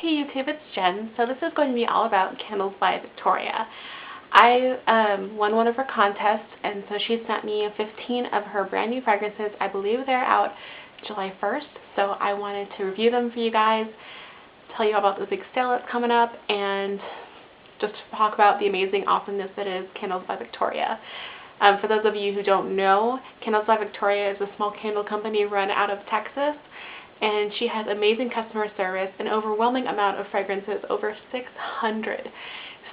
Hey YouTube, it's Jen. So this is going to be all about Candles by Victoria. I won one of her contests, and so she sent me 15 of her brand new fragrances. I believe they're out July 1st, so I wanted to review them for you guys, tell you about the big sale that's coming up, and just talk about the amazing awesomeness that is Candles by Victoria. For those of you who don't know, Candles by Victoria is a small candle company run out of Texas, and she has amazing customer service, an overwhelming amount of fragrances, over 600.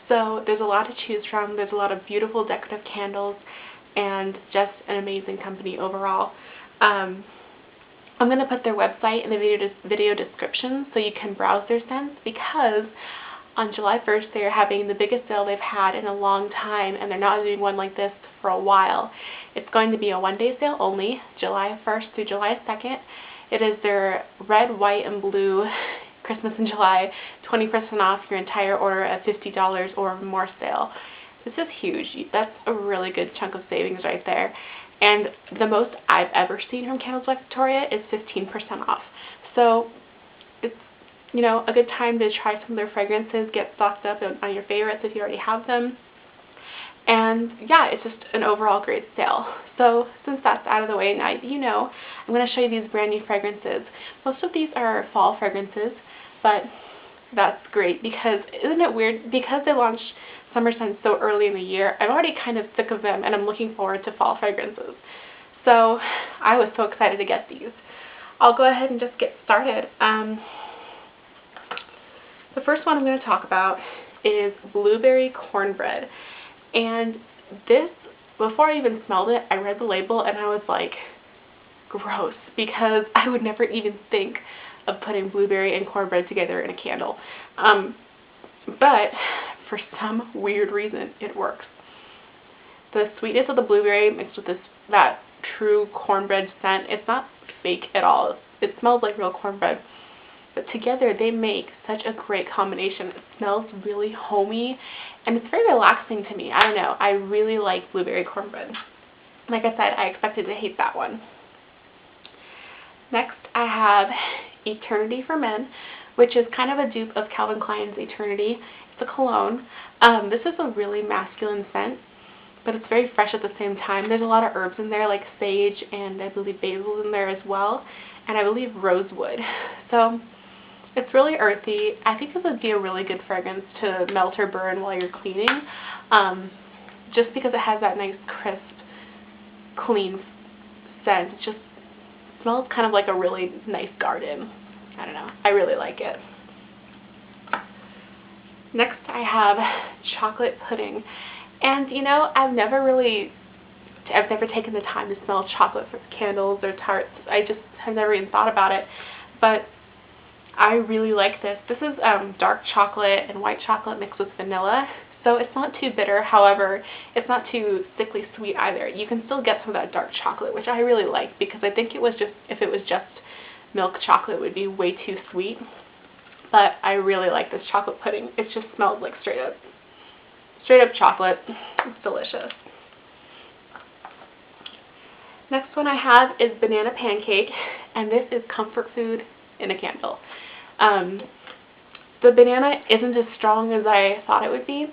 So there's a lot to choose from. There's a lot of beautiful decorative candles, and just an amazing company overall. I'm going to put their website in the video description so you can browse their scents, because on July 1st they are having the biggest sale they've had in a long time, and they're not doing one like this for a while. It's going to be a one-day sale only, July 1st through July 2nd. It is their red, white, and blue Christmas in July 20% off your entire order at $50 or more sale. This is huge. That's a really good chunk of savings right there. And the most I've ever seen from Candles by Victoria is 15% off. So it's, you know, a good time to try some of their fragrances, get stocked up on your favorites if you already have them. And yeah, it's just an overall great sale. So since that's out of the way, now you know, I'm going to show you these brand new fragrances. Most of these are fall fragrances, but that's great because, isn't it weird? Because they launched summer scents so early in the year, I'm already kind of sick of them, and I'm looking forward to fall fragrances. So I was so excited to get these. I'll go ahead and just get started. The first one I'm going to talk about is Blueberry Cornbread. And this, before I even smelled it, I read the label and I was like, gross, because I would never even think of putting blueberry and cornbread together in a candle. But for some weird reason, it works. The sweetness of the blueberry mixed with that true cornbread scent, it's not fake at all. It smells like real cornbread. But together they make such a great combination. It smells really homey, and it's very relaxing to me. I don't know. I really like blueberry cornbread. Like I said, I expected to hate that one. Next, I have Eternity for Men, which is kind of a dupe of Calvin Klein's Eternity. It's a cologne. This is a really masculine scent, but it's very fresh at the same time. There's a lot of herbs in there, like sage, and I believe basil in there as well, and I believe rosewood. So it's really earthy. I think this would be a really good fragrance to melt or burn while you're cleaning, just because it has that nice, crisp, clean scent. It just smells kind of like a really nice garden. I don't know. I really like it. Next, I have Chocolate Pudding. And, you know, I've never taken the time to smell chocolate for candles or tarts. I just have never even thought about it. But I really like this. This is dark chocolate and white chocolate mixed with vanilla, so it's not too bitter. However, it's not too sickly sweet either. You can still get some of that dark chocolate, which I really like, because I think if it was just milk chocolate, it would be way too sweet. But I really like this chocolate pudding. It just smells like straight up chocolate. It's delicious. Next one I have is Banana Pancake, and this is comfort food in a candle. The banana isn't as strong as I thought it would be,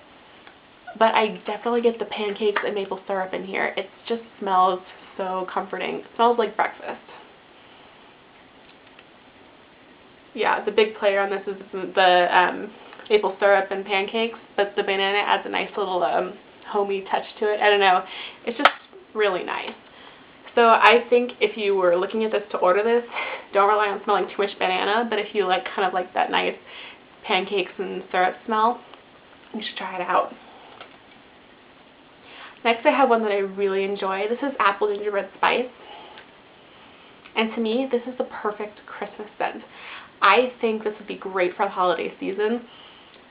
but I definitely get the pancakes and maple syrup in here. It just smells so comforting. It smells like breakfast. Yeah, the big player on this is the maple syrup and pancakes, but the banana adds a nice little homey touch to it. I don't know. It's just really nice. So I think if you were looking at this to order this, don't rely on smelling too much banana, but if you like kind of like that nice pancakes and syrup smell, you should try it out. Next, I have one that I really enjoy. This is Apple Gingerbread Spice. And to me, this is the perfect Christmas scent. I think this would be great for the holiday season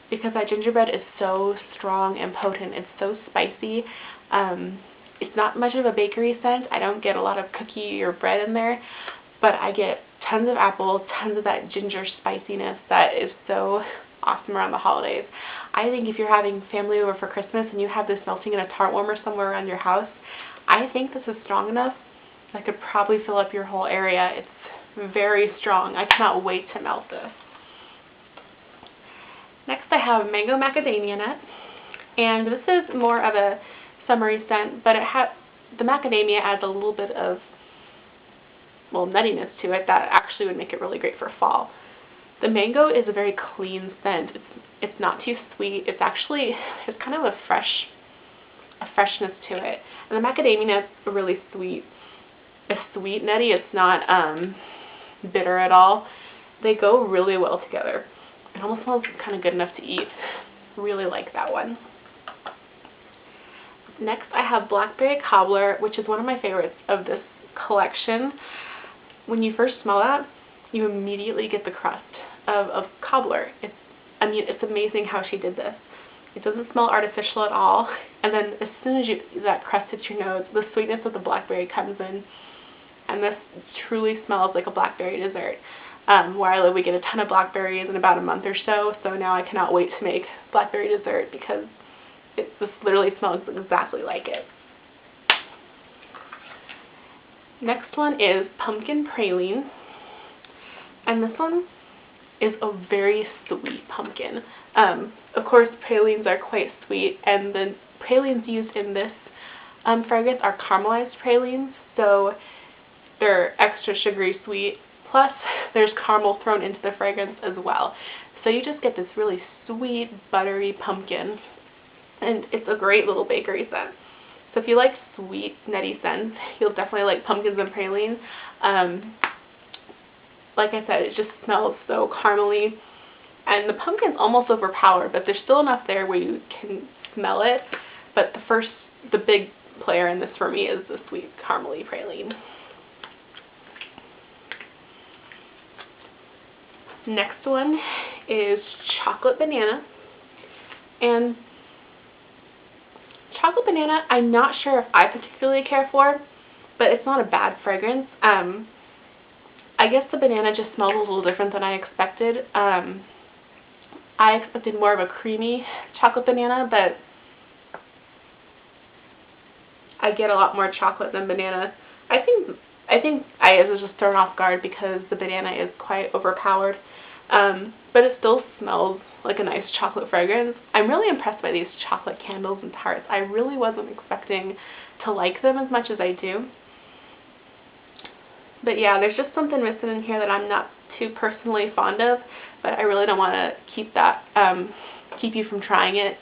because that gingerbread is so strong and potent. It's so spicy. It's not much of a bakery scent. I don't get a lot of cookie or bread in there, but I get tons of apple, tons of that ginger spiciness that is so awesome around the holidays. I think if you're having family over for Christmas and you have this melting in a tart warmer somewhere around your house, I think this is strong enough that could probably fill up your whole area. It's very strong. I cannot wait to melt this. I have Mango Macadamia Nut, and this is more of a summery scent, but the macadamia adds a little bit of, well, nuttiness to it that actually would make it really great for fall. The mango is a very clean scent. It's not too sweet. It's kind of a freshness to it. And the macadamia nut's really sweet. A sweet nutty. It's not bitter at all. They go really well together. It almost smells kind of good enough to eat. Really like that one. Next I have Blackberry Cobbler, which is one of my favorites of this collection. When you first smell that, you immediately get the crust of cobbler. It's amazing how she did this. It doesn't smell artificial at all, and then as soon as that crust hits your nose, the sweetness of the blackberry comes in, and this truly smells like a blackberry dessert. Where I live, we get a ton of blackberries in about a month or so, so now I cannot wait to make blackberry dessert because this literally smells exactly like it. Next one is Pumpkin Praline, and this one is a very sweet pumpkin. Of course, pralines are quite sweet, and the pralines used in this fragrance are caramelized pralines, so they're extra sugary sweet, plus there's caramel thrown into the fragrance as well. So you just get this really sweet, buttery pumpkin, and it's a great little bakery scent. So if you like sweet, nutty scents, you'll definitely like pumpkins and praline. Like I said, it just smells so caramely, and the pumpkin's almost overpowered, but there's still enough there where you can smell it. But the big player in this for me is the sweet caramely praline. Next one is Chocolate Banana, and Chocolate Banana, I'm not sure if I particularly care for, but it's not a bad fragrance. I guess the banana just smells a little different than I expected. I expected more of a creamy chocolate banana, but I get a lot more chocolate than banana. I think I was just thrown off guard because the banana is quite overpowered, but it still smells like a nice chocolate fragrance. I'm really impressed by these chocolate candles and tarts. I really wasn't expecting to like them as much as I do. But yeah, there's just something missing in here that I'm not too personally fond of, but I really don't want to keep you from trying it,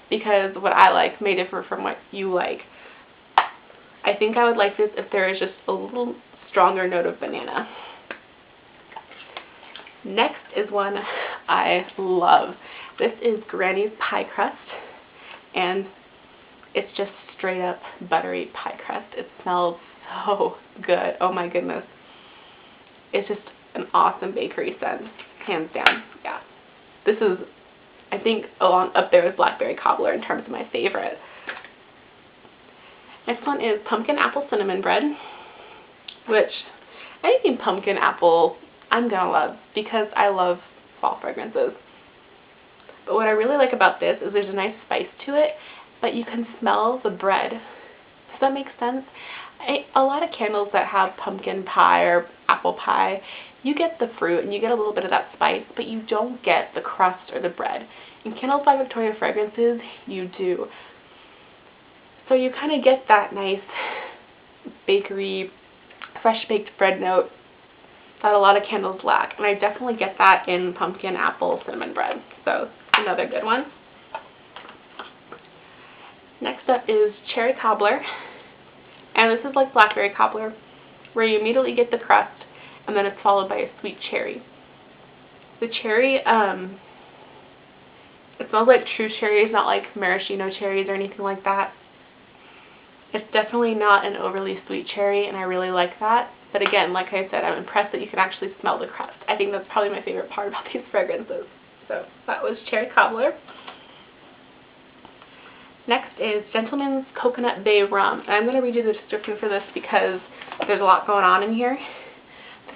because what I like may differ from what you like. I think I would like this if there is just a little stronger note of banana. Next is one I love. This is Granny's Pie Crust, and it's just straight up buttery pie crust. It smells so good. Oh my goodness. It's just an awesome bakery scent, hands down. Yeah. This is, I think, up there with Blackberry Cobbler in terms of my favorite. Next one is Pumpkin Apple Cinnamon Bread, which anything pumpkin apple I'm going to love because I love fall fragrances. But what I really like about this is there's a nice spice to it, but you can smell the bread. Does that make sense? A lot of candles that have pumpkin pie or apple pie, you get the fruit and you get a little bit of that spice, but you don't get the crust or the bread. In Candles by Victoria fragrances, you do. So you kind of get that nice bakery, fresh baked bread note that a lot of candles lack, and I definitely get that in Pumpkin Apple Cinnamon Bread. So another good one. Next up is Cherry Cobbler, and this is like Blackberry Cobbler, where you immediately get the crust and then it's followed by a sweet cherry. The cherry, it smells like true cherries, not like maraschino cherries or anything like that. It's definitely not an overly sweet cherry, and I really like that. But again, like I said, I'm impressed that you can actually smell the crust. I think that's probably my favorite part about these fragrances. So that was Cherry Cobbler. Next is Gentleman's Coconut Bay Rum. And I'm going to read you the description for this because there's a lot going on in here.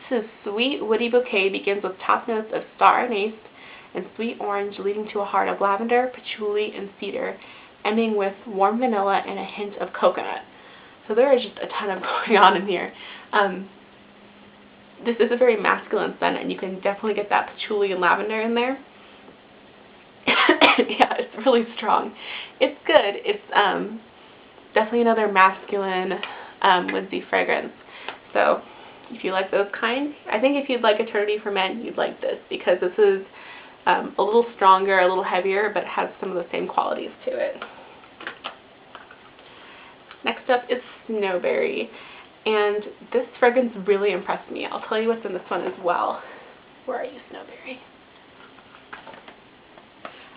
This is sweet, woody bouquet begins with top notes of star anise and sweet orange, leading to a heart of lavender, patchouli, and cedar, ending with warm vanilla and a hint of coconut. So there is just a ton of going on in here. This is a very masculine scent, and you can definitely get that patchouli and lavender in there. Yeah, it's really strong. It's good. It's definitely another masculine woodsy fragrance. So if you like those kinds, I think if you'd like Eternity for Men, you'd like this, because this is a little stronger, a little heavier, but has some of the same qualities to it. Next up is Snowberry, and this fragrance really impressed me. I'll tell you what's in this one as well. Where are you, Snowberry?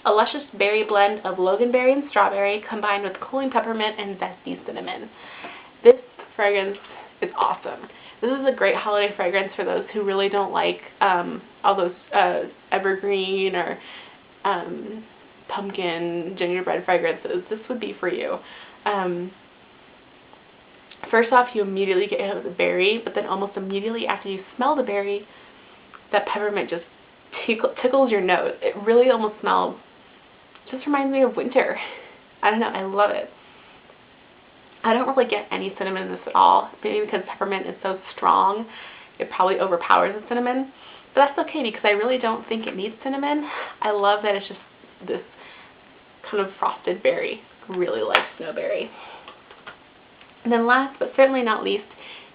A luscious berry blend of loganberry and strawberry combined with cooling peppermint and zesty cinnamon. This fragrance is awesome. This is a great holiday fragrance for those who really don't like all those evergreen or pumpkin gingerbread fragrances. This would be for you. First off, you immediately get hit with the berry, but then almost immediately after you smell the berry, that peppermint just tickles your nose. It really almost smells, just reminds me of winter. I don't know, I love it. I don't really get any cinnamon in this at all, maybe because peppermint is so strong, it probably overpowers the cinnamon. But that's okay, because I really don't think it needs cinnamon. I love that it's just this kind of frosted berry. Really like Snowberry. And then last, but certainly not least,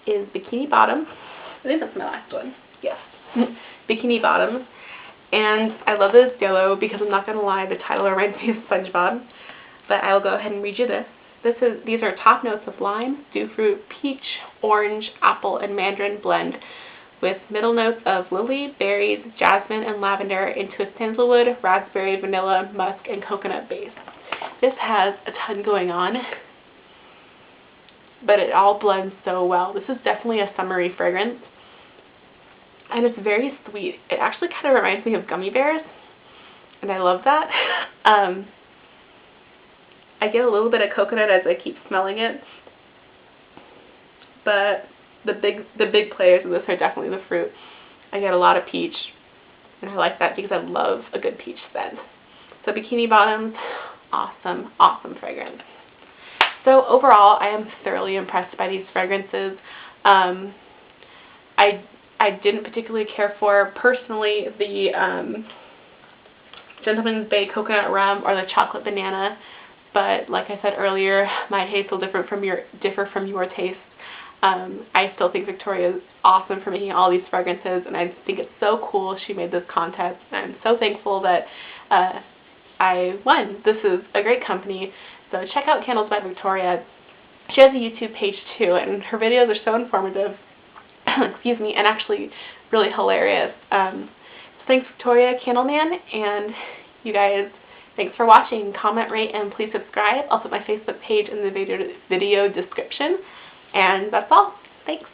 is Bikini Bottom. I think that's my last one. Yes. Bikini Bottom. And I love this yellow because I'm not going to lie, the title reminds me of SpongeBob. But I'll go ahead and read you this. These are top notes of lime, dew fruit, peach, orange, apple, and mandarin blend with middle notes of lily, berries, jasmine, and lavender into a sandalwood, raspberry, vanilla, musk, and coconut base. This has a ton going on, but it all blends so well. This is definitely a summery fragrance, and it's very sweet. It actually kind of reminds me of gummy bears, and I love that. I get a little bit of coconut as I keep smelling it, but the big players in this are definitely the fruit. I get a lot of peach, and I like that because I love a good peach scent. So Bikini Bottoms, awesome, awesome fragrance. So overall, I am thoroughly impressed by these fragrances. I didn't particularly care for, personally, the Gentleman's Bay Coconut Rum or the Chocolate Banana. But like I said earlier, my taste will differ from your taste. I still think Victoria is awesome for making all these fragrances, and I think it's so cool she made this contest. I'm so thankful that I won. This is a great company, so check out Candles by Victoria. She has a YouTube page too, and her videos are so informative, excuse me, and actually really hilarious. So thanks, Victoria Candleman, and you guys, thanks for watching. Comment, rate, and please subscribe. I'll put my Facebook page in the video description. And that's all. Thanks.